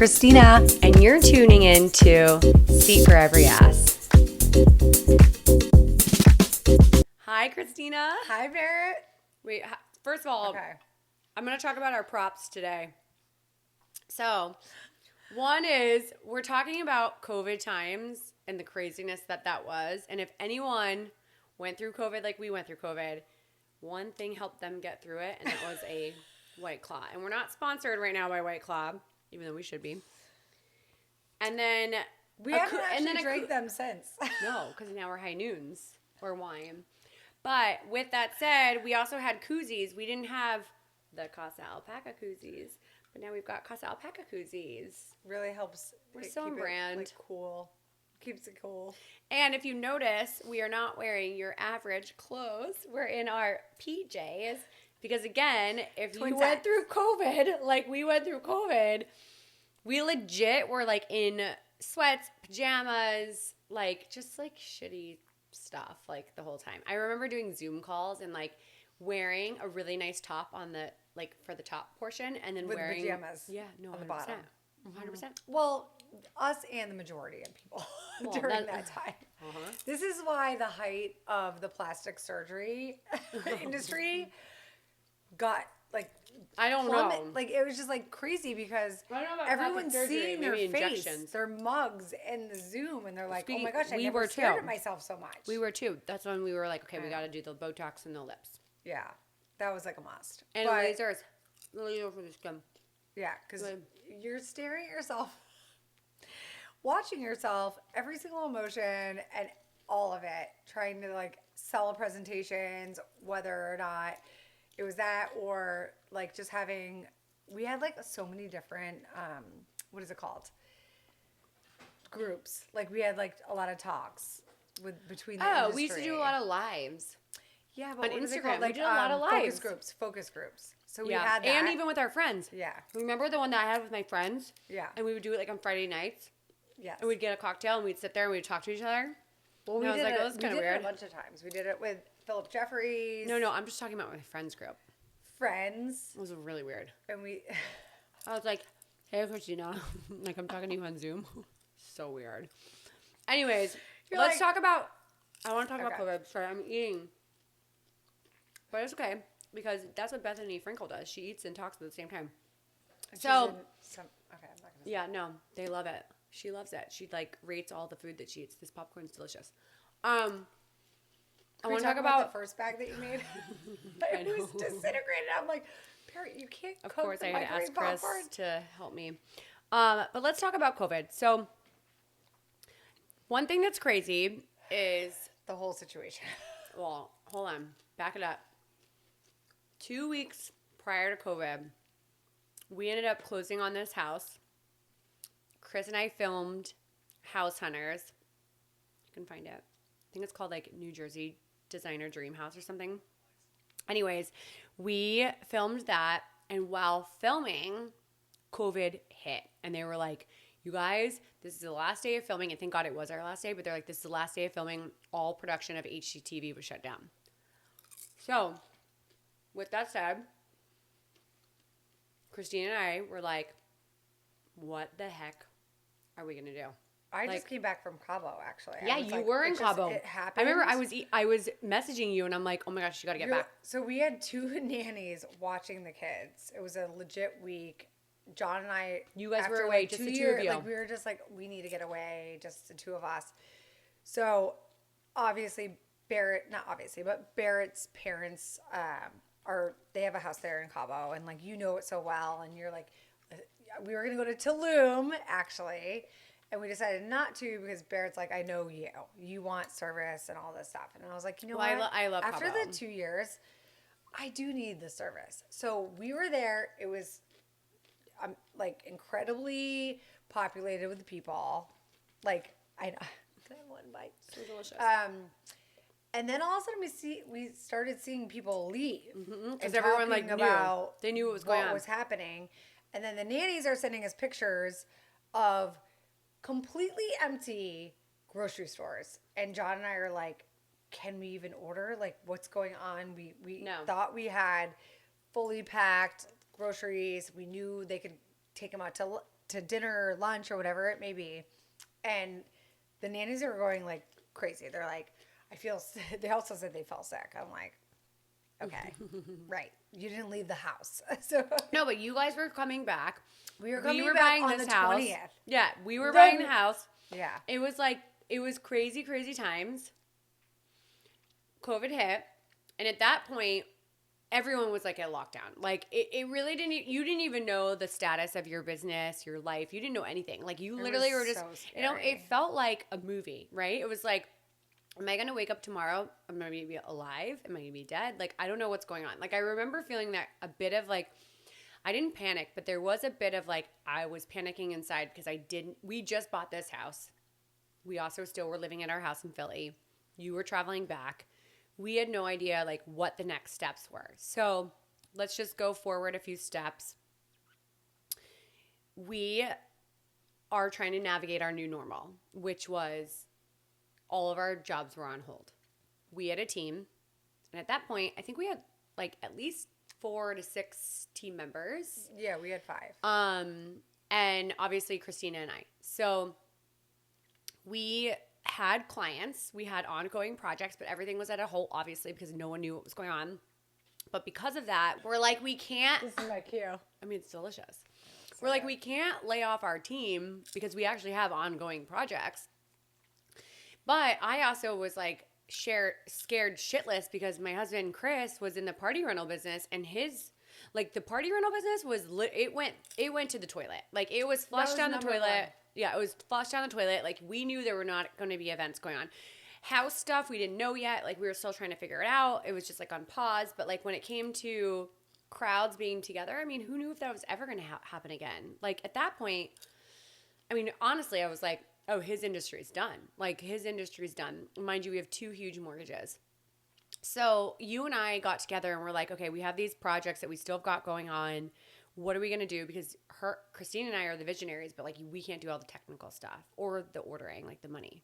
Christina, and you're tuning in to Seat for Every Ass. Hi, Christina. Hi, Barrett. Wait, first of all, Okay. I'm going to talk about our props today. So, one is we're talking about COVID times and the craziness that was. And if anyone went through COVID like we went through COVID, one thing helped them get through it, and that was a White Claw. And we're not sponsored right now by White Claw, even though we should be. And then We haven't actually drank them since. No, because now we're high noons or wine. But with that said, we also had koozies. We didn't have the Casa Alpaca koozies, but now we've got Casa Alpaca koozies. Really helps. We're so on keep brand. It, cool. Keeps it cool. And if you notice, we are not wearing your average clothes. We're in our PJs. Because again, if you went through COVID, like we went through COVID, we legit were like in sweats, pajamas, like just like shitty stuff like the whole time. I remember doing Zoom calls and like wearing a really nice top on the like for the top portion and then with wearing pajamas. Yeah, no, on 100%. the bottom. 100%. Well, us and the majority of people during that time. This is why the height of the plastic surgery industry got like I don't know. Like it was just like crazy because I don't know about everyone's plastic surgery, seeing their maybe face, injections. their mugs in the Zoom, and they're like, "Oh my gosh, I we never were stared too. at myself so much." We were too. That's when we were like, okay, we got to do the Botox and the lips. Yeah, that was like a must. And lasers. The laser for the skin. Yeah, because you're staring at yourself, watching yourself, every single emotion and all of it, trying to like sell presentations, whether or not it was that or like just having, we had like so many different, what is it called? Groups. Like we had like a lot of talks between the industry. We used to do a lot of lives. Yeah, but on what is it Instagram, called? Like, we did a lot of lives. Focus groups. So we had that. And even with our friends. Yeah. Remember the one that I had with my friends? Yeah. And we would do it like on Friday nights? Yes. And we'd get a cocktail and we'd sit there and we'd talk to each other? Well, and I was like, oh, that's kind of weird. We did it a bunch of times. We did it with Philip Jeffries. No, I'm just talking about my friends group. Friends. It was really weird. And I was like, hey, Christina. Like, I'm talking to you on Zoom. So weird. Anyways, let's talk about, I want to talk about COVID. Sorry, I'm eating. But it's okay, because that's what Bethany Frankel does. She eats and talks at the same time. Okay, I'm not gonna say. Yeah, no, they love it. She loves it. She like rates all the food that she eats. This popcorn's delicious. I want to talk about the first bag that you made. I know. It was disintegrated. I'm like, Barrett, you can't Of cook course, the I had to ask microwave Chris popcorn. to help me. But let's talk about COVID. So, one thing that's crazy is the whole situation. Well, hold on, back it up. 2 weeks prior to COVID, we ended up closing on this house. Chris and I filmed House Hunters. You can find it. I think it's called like New Jersey Designer Dream House or something. Anyways, we filmed that, and while filming, COVID hit. And they were like, you guys, this is the last day of filming. And thank God it was our last day, but they're like, this is the last day of filming. All production of HGTV was shut down. So, with that said, Christine and I were like, what the heck are we going to do? I just came back from Cabo, actually. Yeah, you were in Cabo. It happened. I remember I was messaging you, and I'm like, oh my gosh, you got to get back. So we had 2 nannies watching the kids. It was a legit week. John and I, you guys were away, just the 2 of you. Like we were just like, we need to get away, just the 2 of us. So obviously but Barrett's parents they have a house there in Cabo, and like you know it so well, and you're like, we were gonna go to Tulum actually, and we decided not to because Barrett's like, I know you want service and all this stuff, and I was like, you know what? I love after Cabo. the 2 years, I do need the service. So we were there. It was like incredibly populated with people. Like I know. Can I have one bite? So delicious. And then all of a sudden we started seeing people leave. Because everyone like knew. They knew what was going on. What was happening. And then the nannies are sending us pictures of completely empty grocery stores. And John and I are like, can we even order? Like, what's going on? We thought we had fully packed groceries. We knew they could take them out to to dinner or lunch or whatever it may be. And the nannies are going like crazy. They're like, they also said they felt sick. I'm like, okay, right. You didn't leave the house. So No, but you guys were coming back. we were coming were back buying on this the house. 20th. Yeah, we were buying the house. Yeah. It was crazy, crazy times. COVID hit. And at that point, everyone was like at lockdown. Like it really you didn't even know the status of your business, your life. You didn't know anything. Like you literally were just, so scary. it felt like a movie, right? It was like, am I going to wake up tomorrow? Am I going to be alive? Am I going to be dead? Like, I don't know what's going on. Like, I remember feeling that a bit of like, I didn't panic, but there was a bit of like, I was panicking inside because we just bought this house. We also still were living in our house in Philly. You were traveling back. We had no idea like what the next steps were. So let's just go forward a few steps. We are trying to navigate our new normal, which was all of our jobs were on hold. We had a team. And at that point, I think we had like at least 4 to 6 team members. Yeah, we had 5. And obviously Christina and I. So we had clients, we had ongoing projects, but everything was at a halt, obviously, because no one knew what was going on. But because of that, we're like, we can't. This is my cue. I mean, it's delicious. We're like, we can't lay off our team because we actually have ongoing projects. But I also was like scared shitless because my husband, Chris, was in the party rental business, and the party rental business was, it went to the toilet. Like, it was flushed down the toilet. 1. Yeah, it was flushed down the toilet. Like, we knew there were not going to be events going on. House stuff, we didn't know yet. Like, we were still trying to figure it out. It was just, like, on pause. But, like, when it came to crowds being together, I mean, who knew if that was ever going to happen again? Like, at that point, I mean, honestly, I was like, oh, his industry's done. Like, his industry's done. Mind you, we have 2 huge mortgages. So you and I got together and we're like, okay, we have these projects that we still have got going on. What are we going to do? Because Christine and I are the visionaries, but like we can't do all the technical stuff or the ordering, like the money.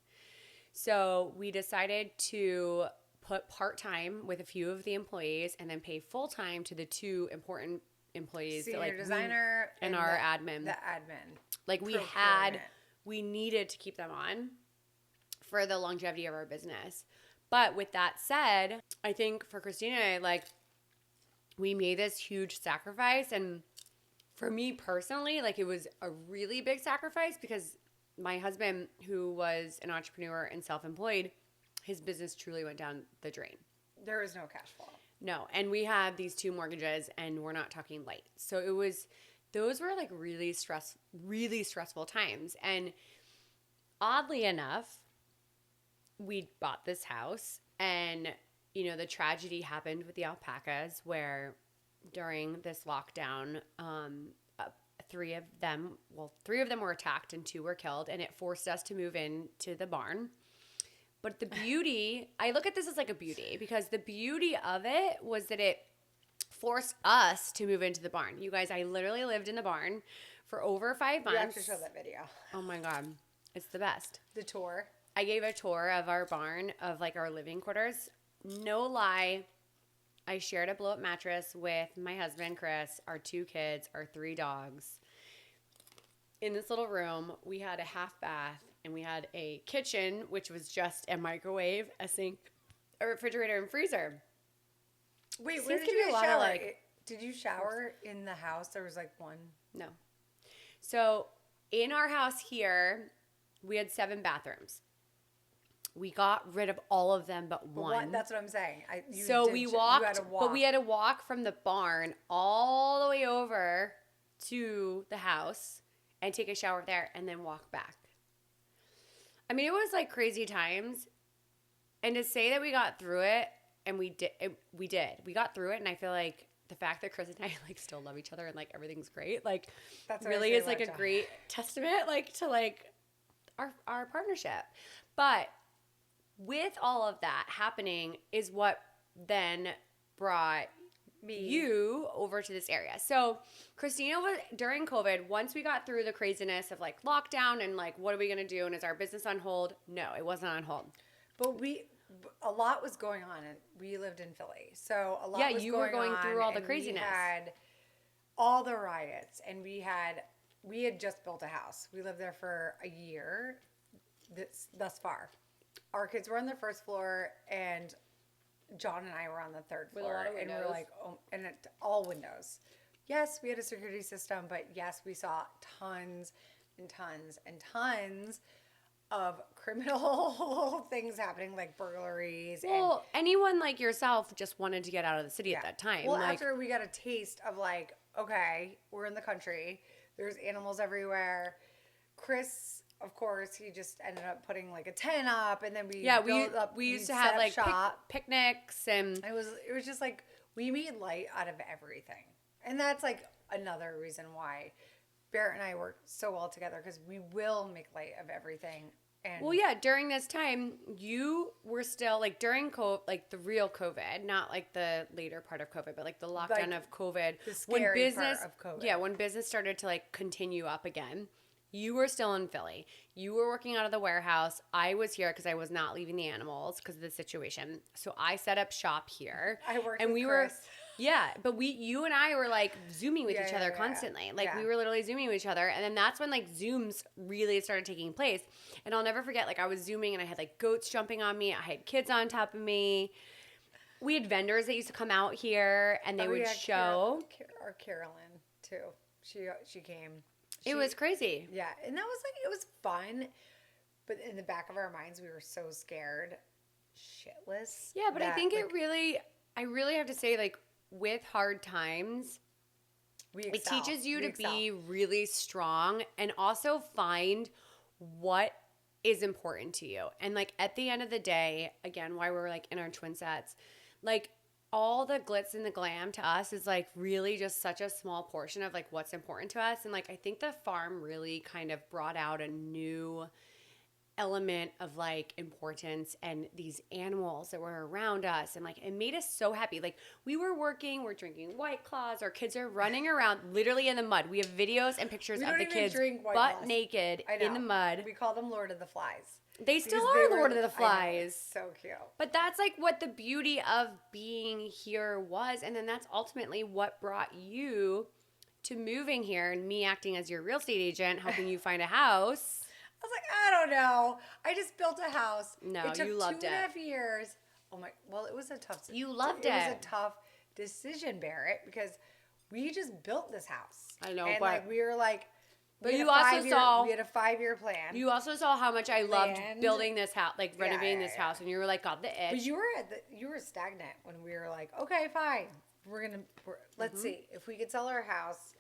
So we decided to put part-time with a few of the employees and then pay full-time to the 2 important employees. Senior that, like, designer and our admin. The admin. Like we needed to keep them on for the longevity of our business. But with that said, I think for Christina and I, like, we made this huge sacrifice. And for me personally, like, it was a really big sacrifice because my husband, who was an entrepreneur and self-employed, his business truly went down the drain. There was no cash flow. No. And we had these 2 mortgages and we're not talking light. So those were like really stressful times. And oddly enough, we bought this house and, you know, the tragedy happened with the alpacas where during this lockdown, 3 of them were attacked and 2 were killed, and it forced us to move into the barn. But the beauty, I look at this as like a beauty, because the beauty of it was that it forced us to move into the barn. You guys, I literally lived in the barn for over 5 months. You have to show that video. Oh my God. It's the best. The tour. I gave a tour of our barn, of like our living quarters. No lie. I shared a blow-up mattress with my husband, Chris, our 2 kids, our 3 dogs. In this little room, we had a half bath and we had a kitchen, which was just a microwave, a sink, a refrigerator, and freezer. Wait, where did you shower? Did you shower in the house? There was like 1. No. So in our house here, we had 7 bathrooms. We got rid of all of them but one. That's what I'm saying. We had to walk from the barn all the way over to the house and take a shower there and then walk back. I mean, it was like crazy times. And to say that we got through it, and we did. We got through it, and I feel like the fact that Chris and I like still love each other and like everything's great, like that's really is like a great testament like to like our partnership. But with all of that happening is what then brought you over to this area. So Christina was during COVID, once we got through the craziness of like lockdown and like what are we going to do and is our business on hold? No, it wasn't on hold. But a lot was going on, and we lived in Philly, so a lot was going on. Yeah, you were going through all the craziness. We had all the riots, and we had we had just built a house. We lived there for a year thus far. Our kids were on the first floor, and John and I were on the third With a floor. lot of And windows. we're like, oh, and all windows. Yes, we had a security system, but yes, we saw tons and tons and tons of criminal things happening, like burglaries. Well, anyone like yourself just wanted to get out of the city at that time. Well, like, after we got a taste of like, okay, we're in the country. There's animals everywhere. Chris, of course, he just ended up putting like a tent up, and then we used to set have up like shop. picnics, and It was just like we made light out of everything, and that's like another reason why Barrett and I work so well together, because we will make light of everything. And well, yeah, during this time, you were still like during COVID, like the real COVID, not like the later part of COVID, but like the lockdown Like, of COVID. the scary part of COVID. Yeah, when business started to like continue up again, you were still in Philly. You were working out of the warehouse. I was here because I was not leaving the animals because of the situation. So I set up shop here. I worked and with we Chris. yeah, but you and I were like Zooming with each other Yeah. constantly. Like Yeah. we were literally Zooming with each other. And then that's when like Zooms really started taking place. And I'll never forget, like I was Zooming and I had like goats jumping on me. I had kids on top of me. We had vendors that used to come out here and they would show. Our Carolyn too. She came. It was crazy. Yeah, and that was like, it was fun, but in the back of our minds, we were so scared, shitless. Yeah, but I that, think like, I really have to say, like, with hard times, we it excel. teaches you We to excel. be really strong and also find what is important to you. And, like, at the end of the day, again, why we're, like, in our twin sets, like, all the glitz and the glam to us is, like, really just such a small portion of, like, what's important to us. And, like, I think the farm really kind of brought out a new element of like importance and these animals that were around us, and like it made us so happy. Like we were working, we're drinking White Claws, our kids are running around literally in the mud. We have videos and pictures We of don't the even kids drink White butt Claws. naked I know. in the mud. We call them Lord of the Flies. They still Because they are were- Lord of the I know, Flies. it's so cute. But that's like what the beauty of being here was, and then that's ultimately what brought you to moving here and me acting as your real estate agent, helping you find a house. I was like, I don't know. I just built a house. No, it took you loved 2.5 years. Oh my! Well, it was a tough. You loved It was it. a tough decision, Barrett, because we just built this house. I know, and but- like we were like, But we had you a also 5-year saw- we had a 5-year plan. You also saw how much I loved Land. building this house, like renovating yeah, this yeah. house, and you were like, got the itch. But you were stagnant when we were like, okay, fine, let's Mm-hmm. see if we could sell our house,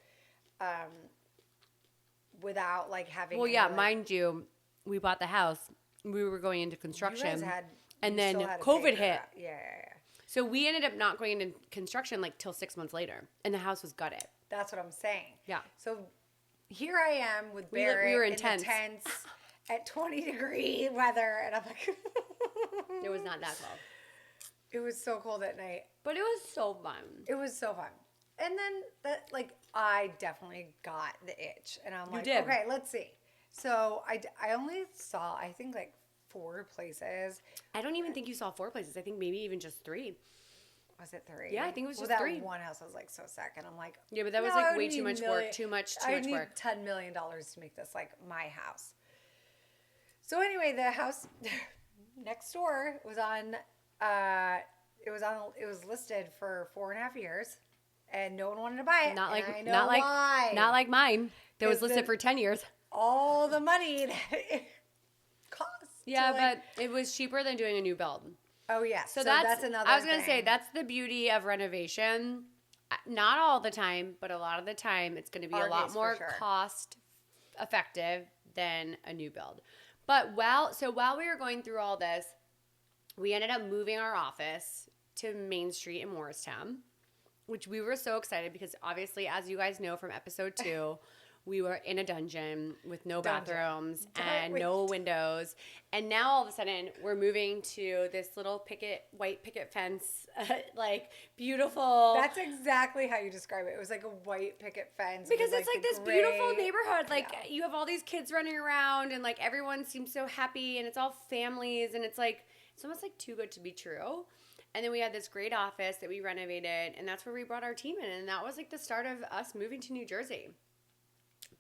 without like having. Well, any, yeah, like, mind you, we bought the house. We were going into you construction, guys and you then still had to COVID figure it hit. out. Yeah. So we ended up not going into construction like till 6 months later, and the house was gutted. That's what I'm saying. Yeah. So here I am with We Barrett were in intense. the tents at 20-degree weather, and I'm like, It was not that cold, it was so cold at night. but it was so fun. It was so fun. And then that, like, I definitely got the itch, and I'm like, did. okay, let's see. So I only saw, I think, like 4 places. I don't even think you saw 4 places. I think maybe even just 3. Was it 3? Yeah, I think it was just that 3. one house I was like so sick, and I'm like, Yeah, but that was no, I like would way too need much work. Too much I need work. $10 million to make this like my house. So anyway, the house next door was on. It was listed for 4.5 years, and no one wanted to buy it. Not like and I know not like why. not like mine. That was 'Cause listed the- for 10 years. all the money that it costs. Yeah, to, like, but it was cheaper than doing a new build. oh yeah. So that's another. I was gonna say thing. that's the beauty of renovation. Not all the time, but a lot of the time, it's going to be a lot Arby's, more for sure. cost effective than a new build. But while we were going through all this, we ended up moving our office to Main Street in Morristown, which we were so excited because obviously, as you guys know from episode 2. We were in a dungeon with no Dungeon. bathrooms Don't and wait. no windows. And now all of a sudden we're moving to this little white picket fence, like beautiful. That's exactly how you describe it. It was like a white picket fence. because with, it's like the this beautiful gray- neighborhood. Like Yeah. you have all these kids running around and like everyone seems so happy and it's all families and it's almost like too good to be true. And then we had this great office that we renovated and that's where we brought our team in. And that was like the start of us moving to New Jersey.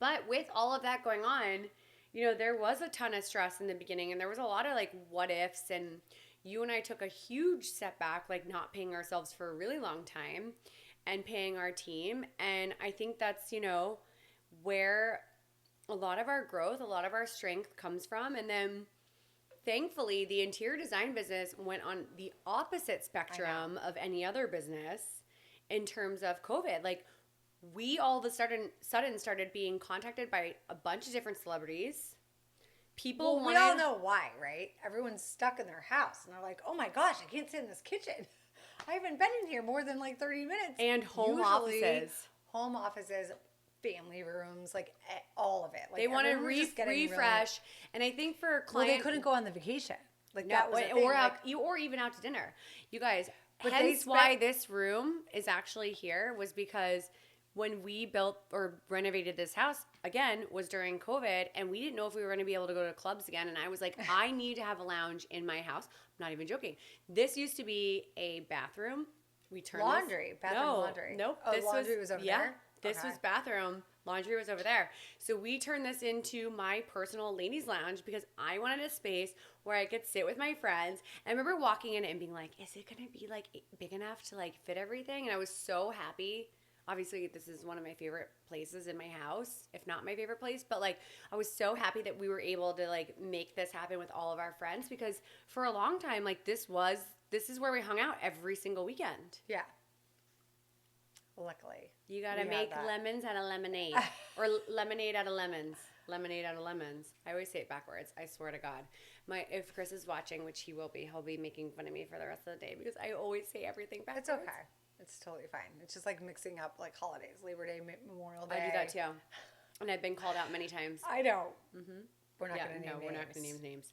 But with all of that going on, you know, there was a ton of stress in the beginning and there was a lot of like what ifs, and you and I took a huge step back, like not paying ourselves for a really long time and paying our team. And I think that's, you know, where a lot of our growth, a lot of our strength comes from. And then thankfully, the interior design business went on the opposite spectrum of any other business in terms of COVID. Like, we all of a sudden started being contacted by a bunch of different celebrities. People we all know why, right? Everyone's stuck in their house and they're like, oh my gosh, I can't sit in this kitchen. I haven't been in here more than like 30 minutes. And home offices, family rooms, like all of it. Like, they want to refresh. Really... And I think for clients, well, they couldn't go on the vacation. Like no, that was or even out to dinner. You guys, hence why this room is actually here was because when we built or renovated this house, again, was during COVID, and we didn't know if we were going to be able to go to clubs again. And I was like, I need to have a lounge in my house. I'm not even joking. This used to be a bathroom. We turned laundry. Nope. Oh, laundry was over there? This was bathroom. Laundry was over there. So we turned this into my personal ladies' lounge because I wanted a space where I could sit with my friends. And I remember walking in and being like, is it going to be like big enough to like fit everything? And I was so happy. Obviously, this is one of my favorite places in my house, if not my favorite place. But like, I was so happy that we were able to like make this happen with all of our friends because for a long time, like this is where we hung out every single weekend. Yeah. Luckily. You got to make lemons out of lemonade or lemonade out of lemons. Lemonade out of lemons. I always say it backwards. I swear to God. If Chris is watching, which he will be, he'll be making fun of me for the rest of the day because I always say everything backwards. It's okay. It's totally fine. It's just like mixing up like holidays, Labor Day, Memorial Day. I do that too. And I've been called out many times. I know. Mm-hmm. We're not going to name names. We're not going to name names.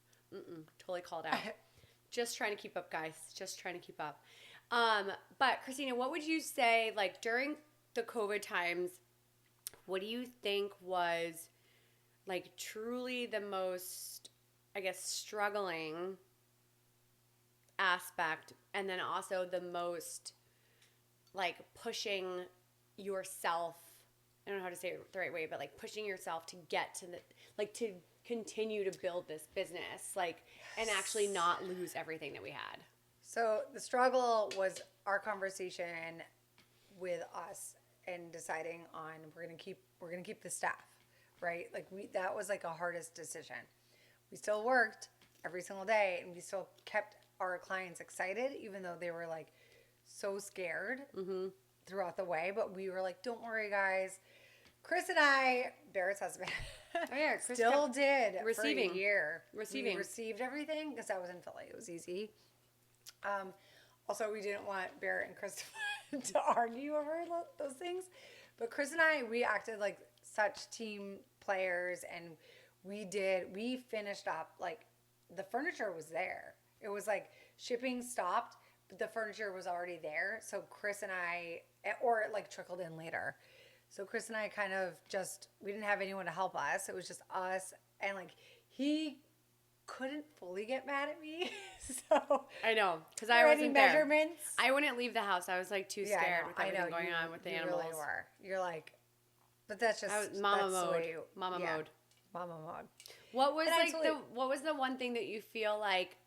Totally called out. Just trying to keep up, guys. Just trying to keep up. But Christina, what would you say, like during the COVID times, what do you think was like truly the most, I guess, struggling aspect, and then also the most like pushing yourself, I don't know how to say it the right way, but like pushing yourself to get to the, like to continue to build this business, like, and actually not lose everything that we had? So the struggle was our conversation with us and deciding on we're gonna keep the staff, right? Like that was like a hardest decision. We still worked every single day and we still kept our clients excited, even though they were like so scared throughout the way. But we were like, don't worry, guys. Chris and I, Barrett's husband, Chris still did receiving for a year. Receiving. We received everything because I was in Philly. It was easy. Also, we didn't want Barrett and Chris to argue over those things. But Chris and I, we acted like such team players, and we finished up, like, the furniture was there. It was like shipping stopped, but the furniture was already there. So Chris and I, or it like trickled in later. So Chris and I kind of just, we didn't have anyone to help us. It was just us. And like, he couldn't fully get mad at me. So I know, because I wasn't there. Measurements. I wouldn't leave the house. I was like too scared with everything going on with the animals. You really were. You're like, but that's just mama that's mode. Mama mode. What was what was the one thing that you feel like,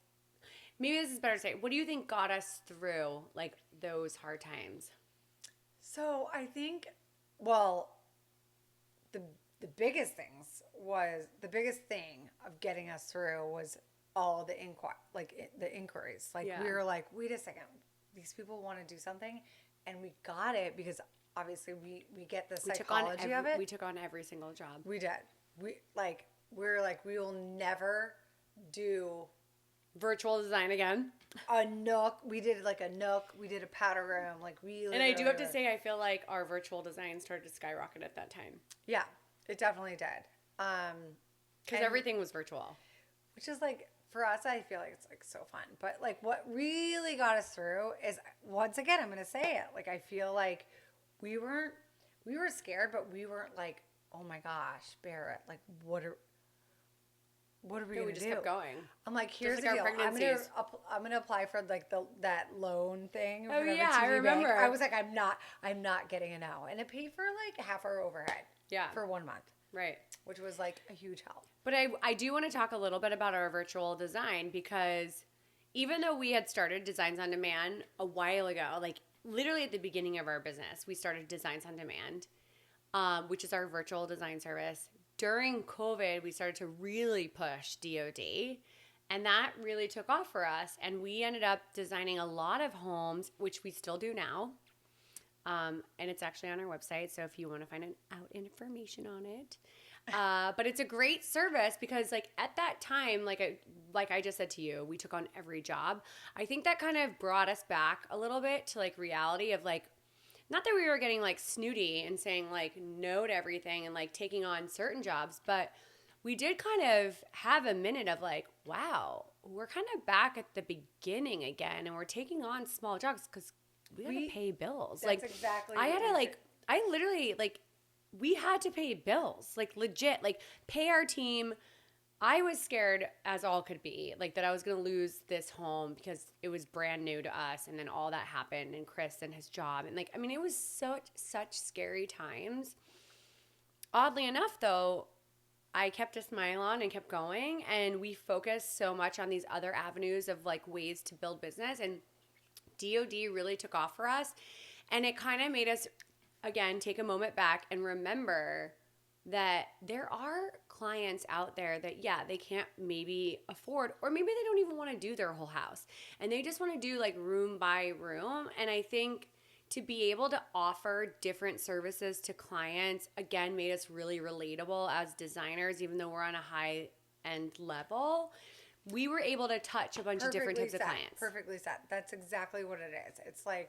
maybe this is better to say, what do you think got us through like those hard times? So I think, well, the biggest thing of getting us through was all the inquiries. Like we were like, wait a second, these people want to do something, and we got it because obviously we get the psychology of it. We took on every single job. We did. We're like, we will never do virtual design again. A nook. We did like a nook. We did a powder room. Like and I do have to say, I feel like our virtual design started to skyrocket at that time. Yeah, it definitely did. Because everything was virtual. Which is like, for us, I feel like it's like so fun. But like what really got us through is, once again, I'm going to say it. Like, I feel like we were scared, but we weren't like, oh my gosh, Barrett, like what are we going to do? We just kept going. I'm like, here's the deal. I'm gonna apply for like that loan thing. Oh yeah, I remember. Bank. I was like, I'm not getting it now, and it paid for like half our overhead. Yeah. For 1 month. Right. which was like a huge help. But I do want to talk a little bit about our virtual design, because even though we had started Designs on Demand a while ago, like literally at the beginning of our business, we started Designs on Demand, which is our virtual design service. During COVID, we started to really push DOD, and that really took off for us. And we ended up designing a lot of homes, which we still do now. And it's actually on our website, so if you want to find out information on it. But it's a great service because, like, at that time, like I just said to you, we took on every job. I think that kind of brought us back a little bit to, like, reality of, like, not that we were getting, like, snooty and saying, like, no to everything and, like, taking on certain jobs, but we did kind of have a minute of, like, wow, we're kind of back at the beginning again, and we're taking on small jobs because we got to pay bills. That's like, exactly I had what to, it like, is. I literally, like, we had to pay bills, like, legit, like, pay our team. I was scared as all could be, like, that I was going to lose this home because it was brand new to us. And then all that happened, and Chris and his job. And, like, I mean, it was such scary times. Oddly enough, though, I kept a smile on and kept going. And we focused so much on these other avenues of, like, ways to build business. And DOD really took off for us. And it kind of made us, again, take a moment back and remember that there are clients out there that, yeah, they can't maybe afford, or maybe they don't even want to do their whole house, and they just want to do, like, room by room. And I think to be able to offer different services to clients, again, made us really relatable as designers. Even though we're on a high end level, we were able to touch a bunch of different types of clients. Perfectly said. That's exactly what it is. It's like,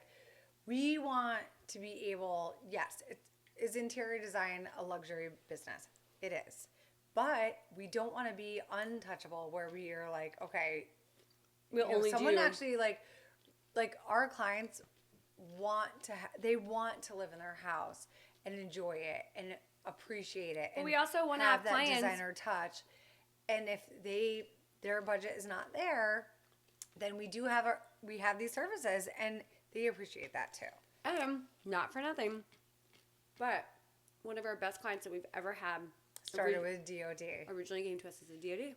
we want to be able, yes, is interior design a luxury business? It is. But we don't want to be untouchable, where we are like, okay, We'll only someone do actually, like our clients want to, they want to live in their house and enjoy it and appreciate it. But and we also want to have that clients, designer touch. And if their budget is not there, then we have these services, and they appreciate that too. not for nothing, but one of our best clients that we've ever had Started with DOD. originally came to us as a DOD.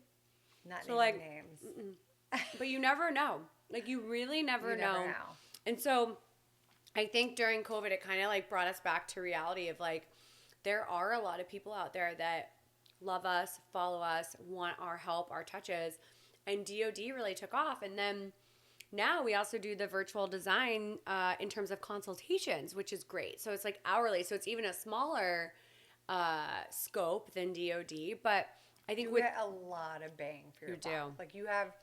Not So, naming like, names. But you never know. Like, you really never You know. never know. And so I think during COVID, it kind of, like, brought us back to reality of, like, there are a lot of people out there that love us, follow us, want our help, our touches. And DOD really took off. And then now we also do the virtual design in terms of consultations, which is great. So it's, like, hourly. So it's even a smaller scope than DOD. But I think You get a lot of bang for your buck. do. Like, you have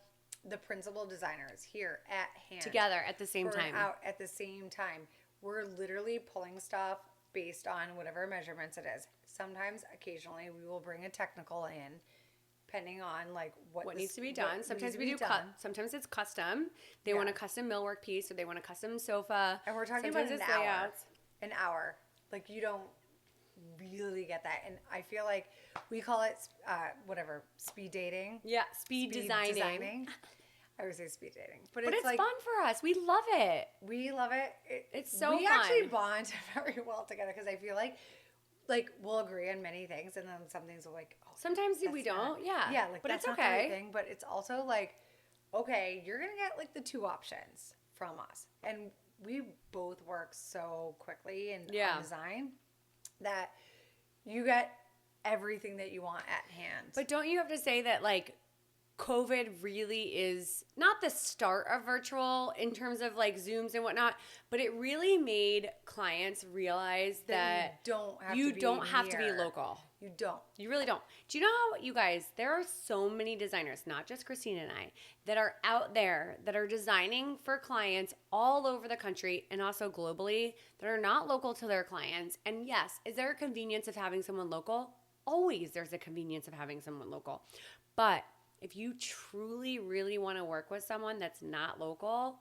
the principal designers here at hand. together at the same for an time. Out at the same time. We're literally pulling stuff based on whatever measurements it is. Sometimes, occasionally, we will bring a technical in, depending on, like, what Needs to be done. Sometimes we do sometimes it's custom. They want a custom millwork piece, or they want a custom sofa. And we're talking Sometimes about it's layouts. An hour. Like, you don't really get that. And I feel like we call it speed dating. Yeah, speed designing. I would say speed dating, but But it's like, fun for us. We love it. we love it. It's so we fun. actually bond very well together, because I feel like we'll agree on many things, and then some things will, like, oh, Sometimes we that's don't. not- Yeah. like, but that's it's not okay. everything, but it's also like, okay, you're gonna get, like, the two options from us, and we both work so quickly and on design that you get everything that you want at hand. But don't you have to say that, like, COVID really is not the start of virtual in terms of, like, Zooms and whatnot, but it really made clients realize that you don't have to be local. You don't. You really don't. Do you know how, you guys, there are so many designers, not just Christina and I, that are out there that are designing for clients all over the country and also globally that are not local to their clients. And yes, is there a convenience of having someone local? Always there's a convenience of having someone local. But if you truly, really want to work with someone that's not local,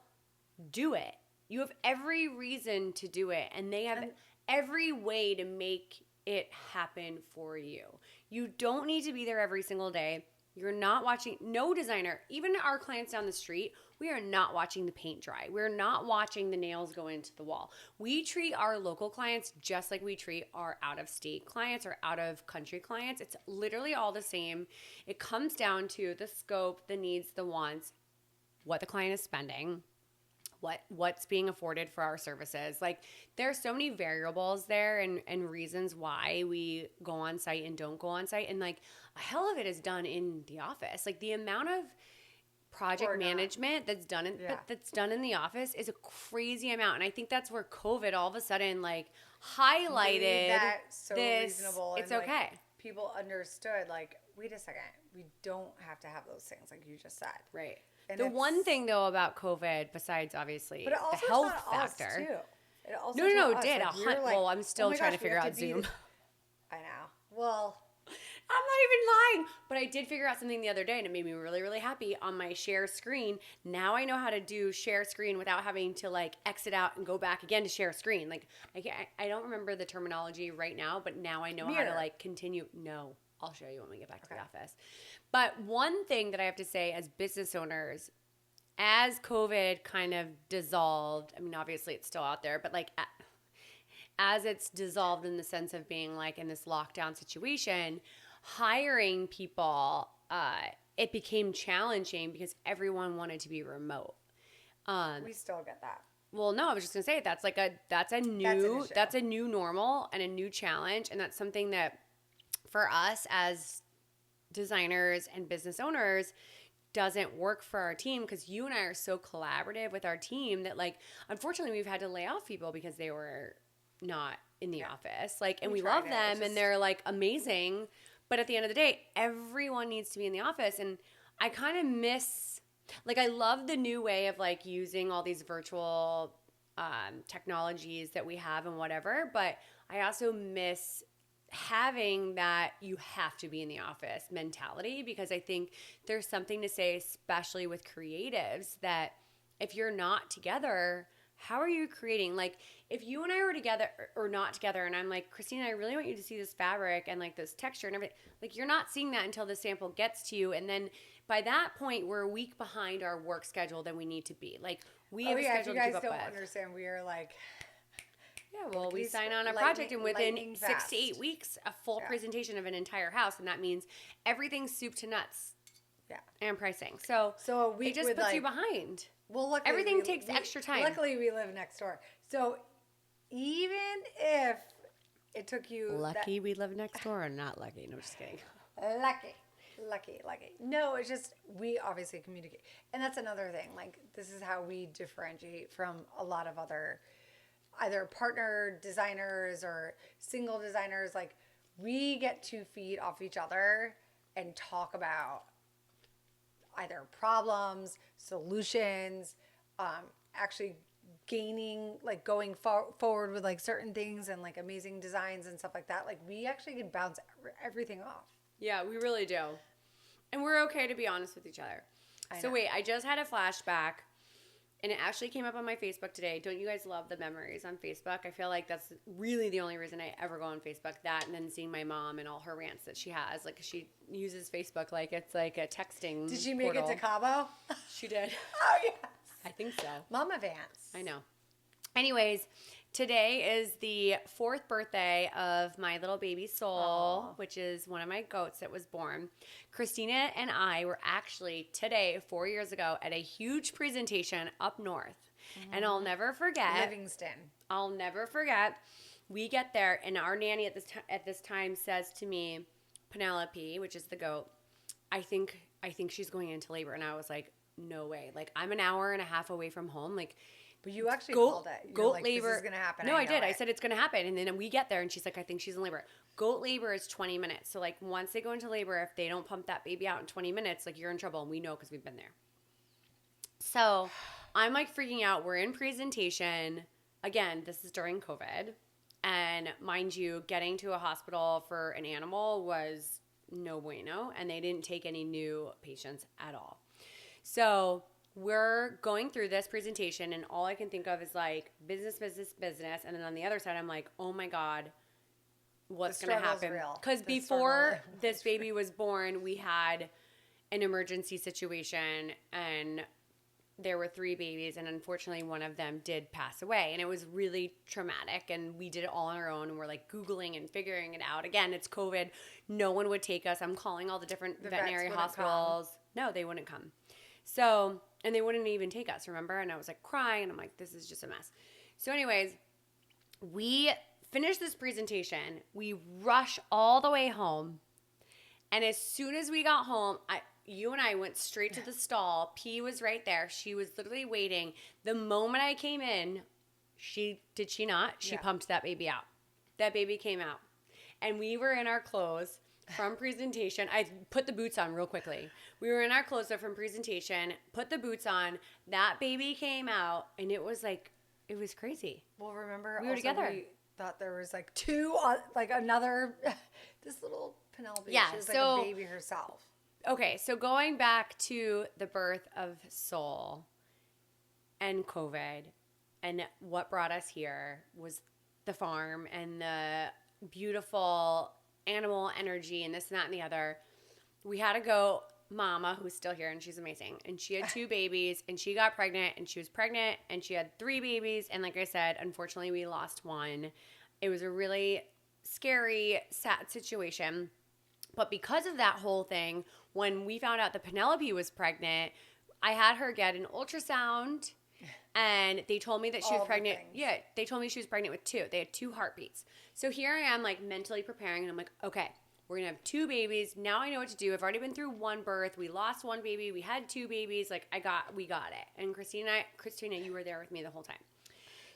do it. You have every reason to do it. And they have every way to make it happen for you. You don't need to be there every single day. You're not watching, no designer, even our clients down the street, we are not watching the paint dry. We're not watching the nails go into the wall. We treat our local clients just like we treat our out-of-state clients or out-of-country clients. It's literally all the same. It comes down to the scope, the needs, the wants, what the client is spending, what's being afforded for our services. Like, there are so many variables there and reasons why we go on site and don't go on site. And like, a hell of it is done in the office. Like, the amount of project management that's done in the office is a crazy amount. And I think that's where COVID all of a sudden like highlighted that so this. reasonable. It's and, okay. Like, people understood, like, wait a second, we don't have to have those things, like you just said. Right. And the one thing though about COVID, besides obviously but it also the health us factor, too. It also no, us. did. Like, Well, I'm still oh my trying gosh, to figure we have out to be Zoom. I know. Well, I'm not even lying, but I did figure out something the other day, and it made me really, really happy on my share screen. Now I know how to do share screen without having to like exit out and go back again to share screen. Like, I don't remember the terminology right now, but now I know how to like continue. No, I'll show you when we get back to the office. But one thing that I have to say as business owners, as COVID kind of dissolved, I mean, obviously it's still out there, but like as it's dissolved in the sense of being like in this lockdown situation, hiring people, it became challenging because everyone wanted to be remote. we still get that. Well, no, I was just gonna say that's a new normal and a new challenge, and that's something that for us as designers and business owners doesn't work for our team, because you and I are so collaborative with our team that like unfortunately we've had to lay off people because they were not in the office. Like, and we love them and they're like amazing, but at the end of the day, everyone needs to be in the office. And I kind of miss, like, I love the new way of like using all these virtual technologies that we have and whatever, but I also miss having that you have to be in the office mentality, because I think there's something to say, especially with creatives, that if you're not together, how are you creating? Like, if you and I were together or not together, and I'm like, Christina, I really want you to see this fabric and like this texture and everything, like, you're not seeing that until the sample gets to you. And then by that point, we're a week behind our work schedule than we need to be. Like, we have a schedule to keep up with. If you guys don't understand, we are like, yeah, well, we sign on a project, and within 6 to 8 weeks, a full presentation of an entire house, and that means everything's soup to nuts. Yeah, and pricing. So a week it just puts you behind. Well, luckily everything takes extra time. Luckily, we live next door, so even if it took you, we live next door, or not lucky? No, just kidding. Lucky. No, it's just we obviously communicate, and that's another thing. Like, this is how we differentiate from a lot of other either partner designers or single designers. Like, we get to feed off each other and talk about either problems, solutions, actually gaining, like, going forward with like certain things and like amazing designs and stuff like that. Like, we actually can bounce everything off. Yeah, we really do. And we're okay to be honest with each other. So wait, I just had a flashback. And it actually came up on my Facebook today. Don't you guys love the memories on Facebook? I feel like that's really the only reason I ever go on Facebook. That, and then seeing my mom and all her rants that she has. Like, she uses Facebook like it's like a texting Did she make portal. it to Cabo? She did. Oh, yes. I think so. Mama Vance. I know. Anyways, today is the 4th birthday of my little baby Soul, which is one of my goats that was born. Christina and I were actually today, 4 years ago, at a huge presentation up north. And I'll never forget. Livingston. I'll never forget. We get there, and our nanny at this time says to me, Penelope, which is the goat, I think she's going into labor. And I was like, no way. Like, I'm an hour and a half away from home. Like, but you actually called it. Goat like, labor. This is going to happen. No, I did. I said it's going to happen. And then we get there, and she's like, I think she's in labor. Goat labor is 20 minutes. So, like, once they go into labor, if they don't pump that baby out in 20 minutes, like, you're in trouble. And we know because we've been there. So, I'm, like, freaking out. We're in presentation. Again, this is during COVID. And mind you, getting to a hospital for an animal was no bueno. And they didn't take any new patients at all. So we're going through this presentation, and all I can think of is like business. And then on the other side, I'm like, oh my God, what's going to happen? Because before this baby was born, we had an emergency situation, and there were 3 babies, and unfortunately one of them did pass away, and it was really traumatic, and we did it all on our own, and we're like Googling and figuring it out. Again, it's COVID. No one would take us. I'm calling all the different veterinary hospitals. No, they wouldn't come. So, and they wouldn't even take us, remember? And I was like crying, and I'm like, this is just a mess. So anyways, we finished this presentation. We rush all the way home. And as soon as we got home, you and I went straight to the stall. P was right there. She was literally waiting. The moment I came in, she pumped that baby out. That baby came out. And we were in our clothes from presentation. I put the boots on real quickly. We were in our clothes from presentation, put the boots on. That baby came out, and it was like, it was crazy. Well, remember, we were together. We thought there was like 2, like another, this little Penelope. Yeah, she was like a baby herself. Okay, so going back to the birth of Soul and COVID, and what brought us here was the farm and the beautiful animal energy and this and that and the other. We had to go, Mama, who's still here, and she's amazing, and she had 2 babies, and she got pregnant, and she was pregnant, and she had 3 babies, and like I said, unfortunately, we lost one. It was a really scary, sad situation. But because of that whole thing, when we found out that Penelope was pregnant, I had her get an ultrasound, and they told me that she was pregnant. Yeah, they told me she was pregnant with 2. They had 2 heartbeats. So here I am, like, mentally preparing, and I'm like, okay, we're going to have 2 babies. Now I know what to do. I've already been through 1 birth. We lost 1 baby. We had 2 babies. Like, we got it. And Christina, you were there with me the whole time.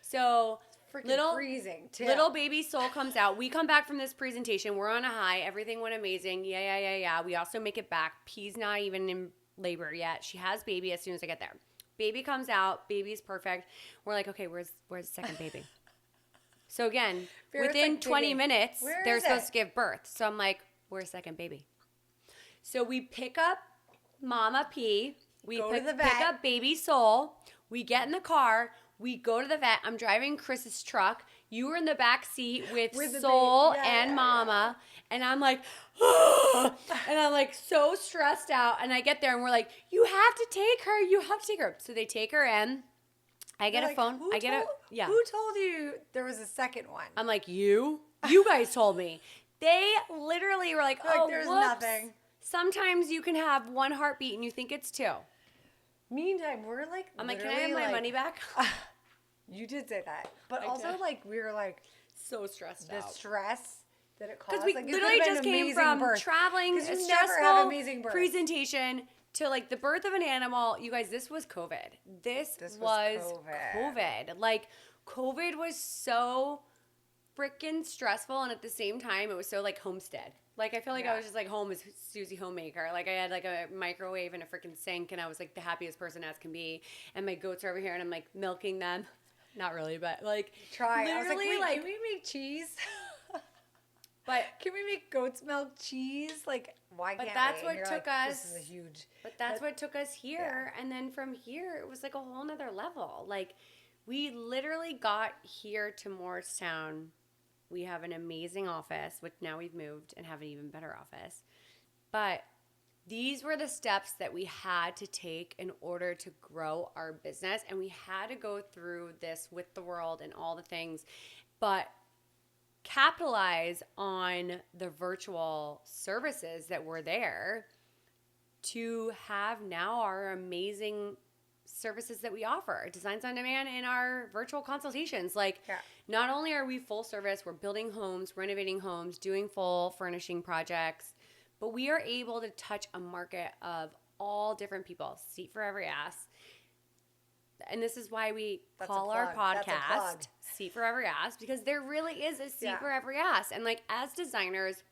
So freezing too. Little baby Soul comes out. We come back from this presentation. We're on a high. Everything went amazing. Yeah. We also make it back. P's not even in labor yet. She has baby as soon as I get there. Baby comes out. Baby's perfect. We're like, okay, where's the second baby? So again, within 20 minutes, they're supposed to give birth. So I'm like, where's second baby? So we pick up Mama P. We pick up baby Soul. We get in the car. We go to the vet. I'm driving Chris's truck. You were in the back seat with Soul and Mama. Yeah. And I'm like, oh! And I'm like so stressed out. And I get there and we're like, you have to take her. You have to take her. So they take her in. I get a phone. Who told you there was a second one? I'm like, you guys told me. They literally were like, oh, there's whoops. nothing. Sometimes you can have 1 heartbeat and you think it's 2. Meantime, we're like, I'm like, can I have my money back? You did say that. But also, like, we were like, so stressed out. The stress that it caused. Because we literally just came from traveling, a stressful presentation to like the birth of an animal. You guys, this was COVID. This was COVID. Like, COVID was so freaking stressful, and at the same time, it was so like homestead. Like, I feel like I was just like home as Susie Homemaker. Like, I had like a microwave and a freaking sink, and I was like the happiest person as can be. And my goats are over here, and I'm like milking them. Not really, but like try. I was like, wait, can we make cheese? But can we make goat's milk cheese? Like, why can't we? But that's what took us. This is a huge. But that's what took us here, and then from here it was like a whole nother level. Like, we literally got here to Morristown. We have an amazing office, which now we've moved and have an even better office. But these were the steps that we had to take in order to grow our business. And we had to go through this with the world and all the things. But capitalize on the virtual services that were there to have now our amazing services that we offer, designs on demand, and our virtual consultations. Like, not only are we full service, we're building homes, renovating homes, doing full furnishing projects, but we are able to touch a market of all different people. Seat for every ass. And this is why we call our podcast Seat for Every Ass, because there really is a seat for every ass. And like, as designers,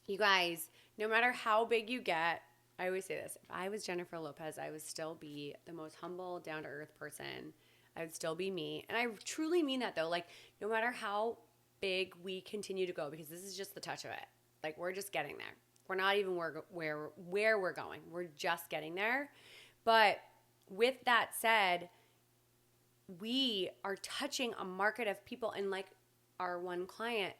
you guys, no matter how big you get, I always say this, if I was Jennifer Lopez, I would still be the most humble, down-to-earth person. I would still be me. And I truly mean that, though. Like, no matter how big we continue to go, because this is just the touch of it. Like, we're just getting there. We're not even where we're going. We're just getting there. But with that said, we are touching a market of people. And like our one client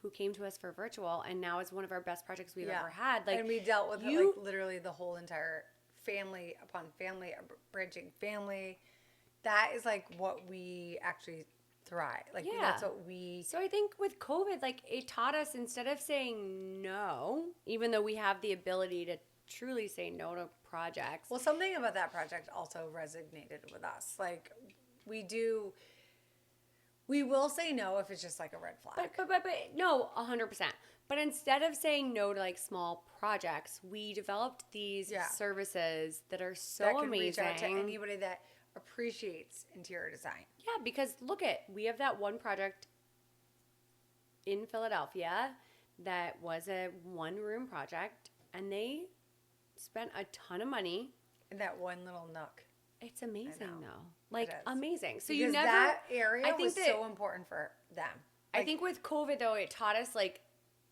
who came to us for virtual, and now it's one of our best projects we've Yeah. ever had. Like, and we dealt with you- it, like literally the whole entire family upon family, bridging family. That is like what we actually thrive. Like Yeah. that's what we. So I think with COVID, like it taught us, instead of saying no, even though we have the ability to truly say no to projects. Well, something about that project also resonated with us. Like we will say no if it's just like a red flag. But no, 100%. But instead of saying no to like small projects, we developed these services that are so that can amazing. reach out to anybody that appreciates interior design. Yeah, because we have that one project in Philadelphia that was a 1-room project, and they spent a ton of money. In that one little nook. It's amazing though. Like is. amazing. So Because you never that area I think was that, so important for them. I think with COVID though, it taught us like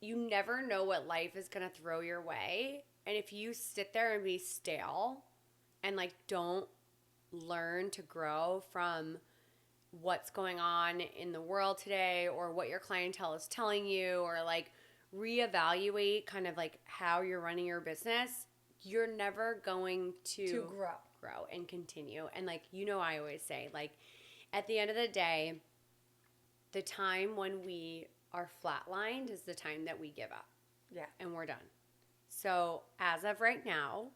you never know what life is gonna throw your way. And if you sit there and be stale and like don't learn to grow from what's going on in the world today or what your clientele is telling you, or like reevaluate kind of like how you're running your business, you're never going to grow and continue. And like, I always say, like, at the end of the day, the time when we are flatlined is the time that we give up. Yeah. And we're done. So as of right now,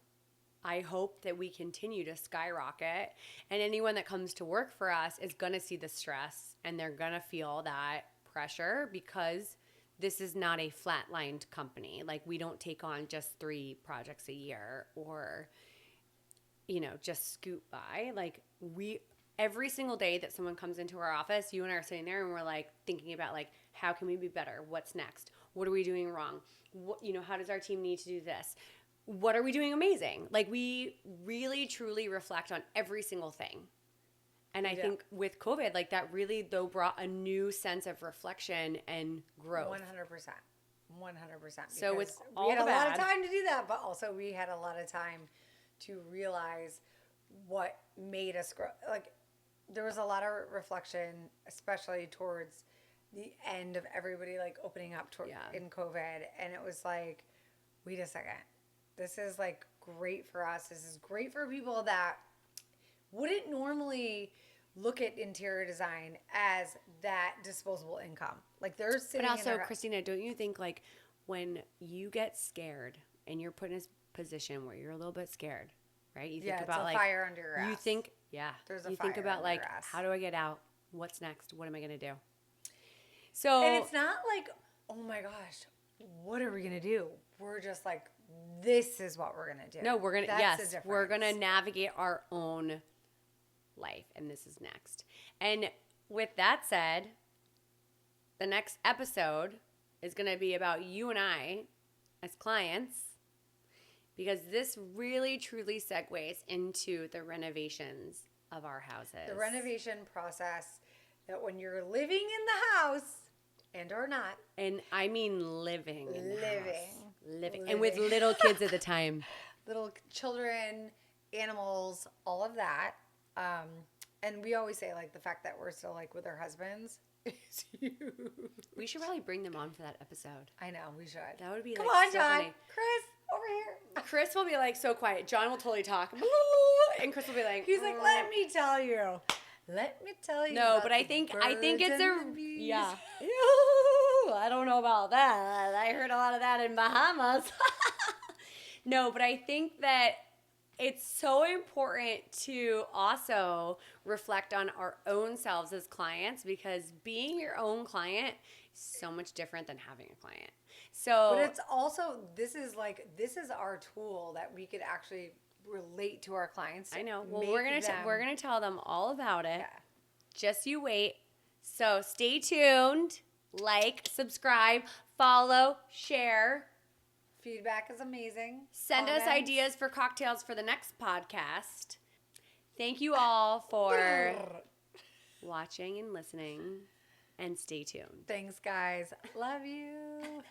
I hope that we continue to skyrocket, and anyone that comes to work for us is going to see the stress and they're going to feel that pressure, because this is not a flatlined company. Like, we don't take on just 3 projects a year or, just scoot by. Like, every single day that someone comes into our office, you and I are sitting there and we're like thinking about like, how can we be better? What's next? What are we doing wrong? How does our team need to do this? What are we doing amazing? Like, we really, truly reflect on every single thing. And I think with COVID, like, that really, though, brought a new sense of reflection and growth. 100%. 100%. So with all we had the a lot bad, of time to do that, but also we had a lot of time to realize what made us grow. Like, there was a lot of reflection, especially towards the end of everybody like opening up in COVID, and it was like, wait a second, this is like great for us. This is great for people that wouldn't normally look at interior design as that disposable income. Like, they're sitting. But also, in their Christina, don't you think like when you get scared and you're put in a position where you're a little bit scared, right? You think about it's a like fire under your ass. You think, there's a you fire think about under like, your ass. how do I get out? What's next? What am I gonna do? So, and it's not like, oh my gosh, what are we gonna do? We're just like, this is what we're gonna do. No, we're gonna That's the we're gonna difference. navigate our own life, and this is next. And with that said, the next episode is gonna be about you and I as clients, because this really truly segues into the renovations of our houses. The renovation process, that when you're living in the house and or not. And I mean living. In the house. Living. And with little kids at the time. Little children, animals, all of that. And we always say, like, the fact that we're still, like, with our husbands is huge. We should probably bring them on for that episode. I know, we should. That would be Come like on, so John. funny. Chris, over here. Chris will be like so quiet. John will totally talk. And Chris will be like, He's like, let me tell you. Let me tell you. no, about but I the think birds it's and the bees. yeah. I don't know about that. I heard a lot of that in Bahamas. No, but I think that it's so important to also reflect on our own selves as clients, because being your own client is so much different than having a client. So, But it's also, this is our tool that we could actually relate to our clients. I know. Well, we're gonna tell them all about it. Yeah. Just you wait. So stay tuned. Like, subscribe, follow, share. Feedback is amazing. Send us Comments. ideas for cocktails for the next podcast. Thank you all for watching and listening, and stay tuned. Thanks, guys. Love you.